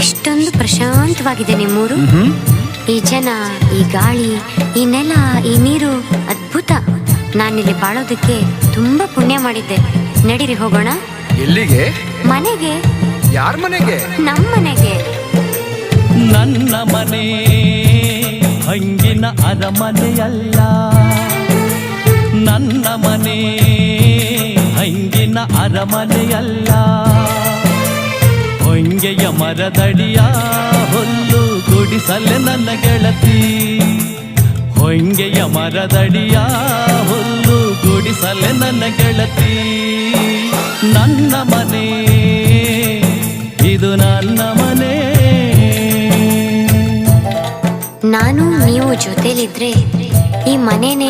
ಎಷ್ಟೊಂದು ಪ್ರಶಾಂತವಾಗಿದೆ ನಿಮ್ಮೂರು. ಈ ಜನ, ಈ ಗಾಳಿ, ಈ ನೆಲ, ಈ ನೀರು ಅದ್ಭುತ. ನಾನಿಲ್ಲಿ ಬಾಳೋದಕ್ಕೆ ತುಂಬಾ ಪುಣ್ಯ ಮಾಡಿದ್ದೆ. ನಡೀರಿ ಹೋಗೋಣ. ಎಲ್ಲಿಗೆ? ಮನೆಗೆ. ಯಾರ ಮನೆಗೆ? ನಮ್ಮ ಮನೆಗೆ. ನನ್ನ ಮನೆ ಹಂಗಿನ ಅರಮನೆಯಲ್ಲ, ನನ್ನ ಮನೆ ಹಂಗಿನ ಅರಮನೆಯಲ್ಲ. ಹೊಂಗೆಯ ಮರದಡಿಯ ಹುಲ್ಲು ಗುಡಿಸಲೆ ನನ್ನ ಗೆಳತಿ, ಹೊಂಗೆಯ ಮರದಡಿಯ ಹುಲ್ಲು ಗುಡಿಸಲೆ ನನ್ನ ಗೆಳತಿ. ನನ್ನ ಮನೆ ಇದು ನನ್ನ ಮನೆ. ನಾನು ನೀವು ಜೊತೆಲಿದ್ರೆ ಈ ಮನೆನೇ